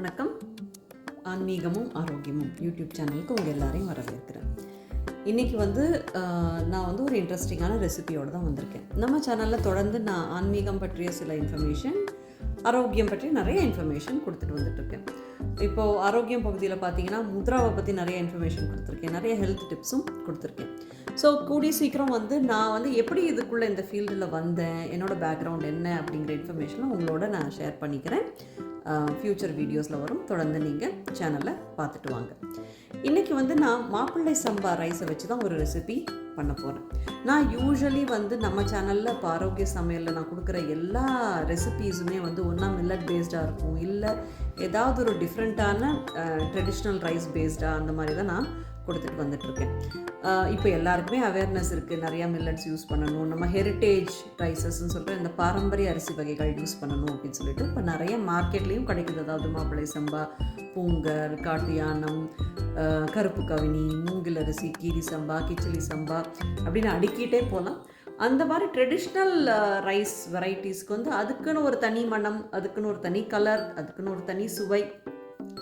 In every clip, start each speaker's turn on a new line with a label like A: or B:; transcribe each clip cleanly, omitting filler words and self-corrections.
A: வணக்கம். ஆன்மீகமும் ஆரோக்கியமும் யூடியூப் சேனலுக்கு உங்கள் எல்லாரையும் வரவேற்கிறேன். இன்றைக்கி நான் ஒரு இன்ட்ரெஸ்டிங்கான ரெசிபியோடு தான் வந்திருக்கேன். நம்ம சேனலில் தொடர்ந்து நான் ஆன்மீகம் பற்றிய சில இன்ஃபர்மேஷன், ஆரோக்கியம் பற்றி நிறைய இன்ஃபர்மேஷன் கொடுத்துட்டு வந்துட்டுருக்கேன். இப்போது ஆரோக்கியம் பகுதியில் பார்த்தீங்கன்னா முத்ராவை பற்றி நிறைய இன்ஃபர்மேஷன் கொடுத்துருக்கேன், நிறைய ஹெல்த் டிப்ஸும் கொடுத்துருக்கேன். ஸோ கூடிய சீக்கிரம் நான் எப்படி இதுக்குள்ளே இந்த ஃபீல்டில் வந்தேன், என்னோடய பேக்ரவுண்ட் என்ன அப்படிங்கிற இன்ஃபர்மேஷனை உங்களோட நான் ஷேர் பண்ணிக்கிறேன். ஃப்யூச்சர் வீடியோஸில் வரும், தொடர்ந்து நீங்கள் சேனலில் பார்த்துட்டு வாங்க. இன்றைக்கி நான் மாப்பிள்ளை சம்பா ரைஸை வச்சு தான் ஒரு ரெசிபி பண்ண போகிறேன். நான் யூஸ்வலி நம்ம சேனலில் இப்போ ஆரோக்கிய சமையலில் நான் கொடுக்குற எல்லா ரெசிபீஸுமே ஒன்றா மில்லட் பேஸ்டாக இருக்கும், இல்லை ஏதாவது ஒரு டிஃப்ரெண்ட்டான ட்ரெடிஷ்னல் ரைஸ் பேஸ்டாக அந்த மாதிரி தான் நான் கொடுத்துட்டு வந்துட்டுருக்கேன். இப்போ எல்லாருக்குமே அவேர்னஸ் இருக்குது, நிறையா மில்லட்ஸ் யூஸ் பண்ணணும், நம்ம ஹெரிட்டேஜ் ரைஸஸ்ன்னு சொல்கிற இந்த பாரம்பரிய அரிசி வகைகள் யூஸ் பண்ணணும் அப்படின்னு சொல்லிட்டு இப்போ நிறைய மார்க்கெட்லேயும் கிடைக்குது. அதாவது மாப்பிள்ளை சம்பா, பூங்கர், காட்டு யானம், கருப்பு கவினி, மூங்கில் அரிசி, கீரி சம்பா, கிச்சிலி சம்பா அப்படின்னு அடுக்கிட்டே போகலாம். அந்த மாதிரி ட்ரெடிஷ்னல் ரைஸ் வெரைட்டிஸ்க்கு அதுக்குன்னு ஒரு தனி மணம், அதுக்குன்னு ஒரு தனி கலர், அதுக்குன்னு ஒரு தனி சுவை.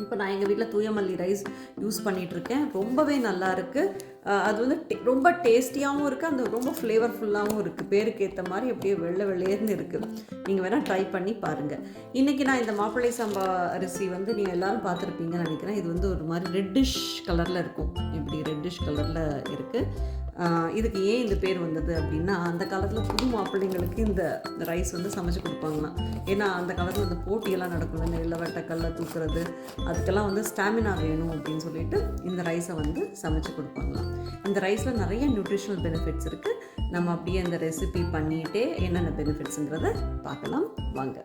A: இப்போ நான் எங்கள் வீட்டில் தூயமல்லி ரைஸ் யூஸ் பண்ணிகிட்ருக்கேன். ரொம்பவே நல்லா இருக்குது. அது ரொம்ப டேஸ்டியாகவும் இருக்குது, அந்த ரொம்ப ஃப்ளேவர்ஃபுல்லாகவும் இருக்குது. பேருக்கு ஏற்ற மாதிரி அப்படியே வெள்ளை வெள்ளையர்னு இருக்குது. நீங்கள் வேணால் ட்ரை பண்ணி பாருங்கள். இன்றைக்கி நான் இந்த மாப்பிள்ளை சம்பா அரிசி நீங்கள் எல்லோரும் பார்த்துருப்பீங்கன்னு நினைக்கிறேன். இது ஒரு மாதிரி ரெட்டிஷ் கலரில் இருக்கும், இப்படி ரெட்டிஷ் கலரில் இருக்குது. இதுக்கு ஏன் இந்த பேர் வந்தது அப்படின்னா, அந்த காலத்தில் புது மாப்பிள்ளைங்களுக்கு இந்த ரைஸ் சமைச்சு கொடுப்பாங்களாம். ஏன்னா அந்த காலத்தில் இந்த போட்டியெல்லாம் நடக்கும், இந்த இளவட்டக்கல்ல தூக்குறது, அதுக்கெல்லாம் ஸ்டாமினா வேணும் அப்படின்னு சொல்லிட்டு இந்த ரைஸை சமைச்சு கொடுப்பாங்களாம். இந்த ரைஸில் நிறைய நியூட்ரிஷனல் பெனிஃபிட்ஸ் இருக்குது. நம்ம அப்படியே அந்த ரெசிபி பண்ணிகிட்டே என்னென்ன பெனிஃபிட்ஸுங்கிறத பார்க்கலாம் வாங்க.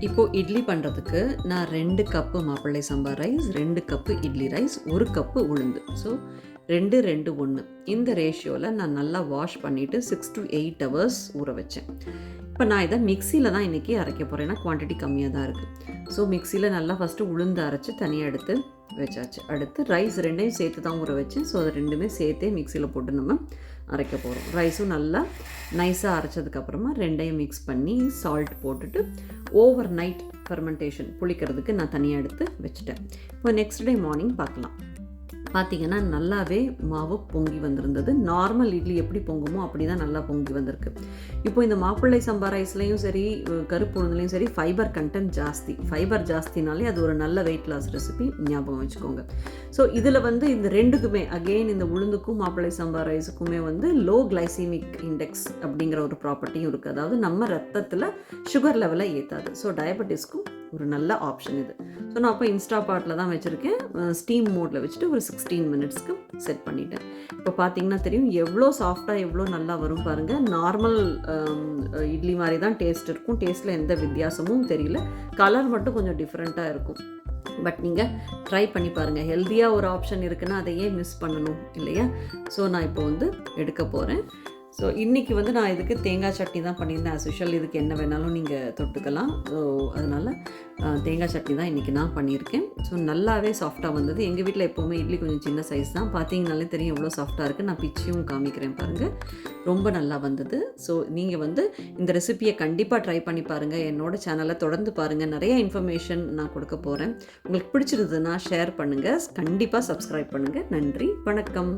A: இப்போது இட்லி பண்ணுறதுக்கு நான் 2 கப்பு மாப்பிள்ளை சம்பா rice, 2 cup idli rice, 1 cup உளுந்து, ஸோ 2, 2, 1 இந்த ரேஷியோவில் நான் நல்லா வாஷ் பண்ணிவிட்டு 6 to 8 hours ஊற வச்சேன். இப்போ நான் இதை மிக்சியில் தான் இன்றைக்கி அரைக்க போகிறேன், ஏன்னா குவான்டிட்டி கம்மியாக தான் இருக்குது. ஸோ மிக்சியில் நல்லா ஃபஸ்ட்டு உளுந்து அரைச்சி தனியாக எடுத்து வச்சாச்சு. அடுத்து ரைஸ் 2ஐயும் சேர்த்து தான் ஊற வச்சேன். ஸோ அது 2மே சேர்த்தே மிக்சியில் போட்டு நம்ம அரைக்க போகிறோம். ரைஸும் நல்லா நைஸாக அரைச்சதுக்கப்புறமா 2ஐயும் மிக்ஸ் பண்ணி சால்ட் போட்டுட்டு ஓவர் நைட் ஃபெர்மெண்டேஷன் புளிக்கிறதுக்கு நான் தனியாக எடுத்து வச்சுட்டேன். இப்போ நெக்ஸ்ட் டே மார்னிங் பார்க்கலாம். பார்த்திங்கன்னா நல்லாவே மாவு பொங்கி வந்திருந்தது. நார்மல் இட்லி எப்படி பொங்குமோ அப்படி தான் நல்லா பொங்கி வந்திருக்கு. இப்போ இந்த மாப்பிள்ளை சம்பா ரைஸ்லேயும் சரி, கருப்பு உளுந்துலேயும் சரி, ஃபைபர் கண்டென்ட் ஜாஸ்தி. ஃபைபர் ஜாஸ்தினாலே அது ஒரு நல்ல வெயிட் லாஸ் ரெசிபி, ஞாபகம் வச்சுக்கோங்க. ஸோ இதில் இந்த 2க்குமே அகெயின் இந்த உளுந்துக்கும் மாப்பிள்ளை சம்பா ரைஸுக்குமே லோ கிளைசிமிக் இண்டெக்ஸ் அப்படிங்கிற ஒரு ப்ராப்பர்ட்டியும் இருக்குது. அதாவது நம்ம ரத்தத்தில் சுகர் லெவலை ஏற்றாது. ஸோ டயபெட்டிஸ்க்கும் ஒரு நல்ல ஆப்ஷன் இது. ஸோ நான் அப்போ இன்ஸ்டா பாட்டில் தான் வச்சுருக்கேன். ஸ்டீம் மோடில் வச்சுட்டு ஒரு 16 minutesக்கு செட் பண்ணிட்டேன். இப்போ பார்த்தீங்கன்னா தெரியும் எவ்வளோ சாஃப்டாக எவ்வளோ நல்லா வரும் பாருங்கள். நார்மல் இட்லி மாதிரி தான் டேஸ்ட் இருக்கும். டேஸ்ட்டில் எந்த வித்தியாசமும் தெரியல. கலர் மட்டும் கொஞ்சம் டிஃப்ரெண்ட்டாக இருக்கும். பட் நீங்கள் ட்ரை பண்ணி பாருங்கள். ஹெல்த்தியாக ஒரு ஆப்ஷன் இருக்குன்னா அதையே மிஸ் பண்ணணும் இல்லையா? ஸோ நான் இப்போ எடுக்க போகிறேன். ஸோ இன்றைக்கி நான் இதுக்கு தேங்காய் சட்னி தான் பண்ணியிருந்தேன். ஆஸ் யூஷுவல் இதுக்கு என்ன வேணாலும் நீங்கள் தொட்டுக்கலாம். ஸோ அதனால் தேங்காய் சட்னி தான் இன்றைக்கி நான் பண்ணியிருக்கேன். ஸோ நல்லாவே சாஃப்டாக வந்தது. எங்கள் வீட்டில் எப்போவுமே இட்லி கொஞ்சம் சின்ன சைஸ் தான். பார்த்தீங்கனாலே தெரியும் எவ்வளோ சாஃப்டாக இருக்குது. நான் பிச்சியும் காமிக்கிறேன் பாருங்கள். ரொம்ப நல்லா வந்தது. ஸோ நீங்கள் இந்த ரெசிபியை கண்டிப்பாக ட்ரை பண்ணி பாருங்கள். என்னோடய சேனலை தொடர்ந்து பாருங்கள். நிறைய இன்ஃபர்மேஷன் நான் கொடுக்க போகிறேன். உங்களுக்கு பிடிச்சிருந்ததுன்னா ஷேர் பண்ணுங்கள். கண்டிப்பாக சப்ஸ்கிரைப் பண்ணுங்கள். நன்றி, வணக்கம்.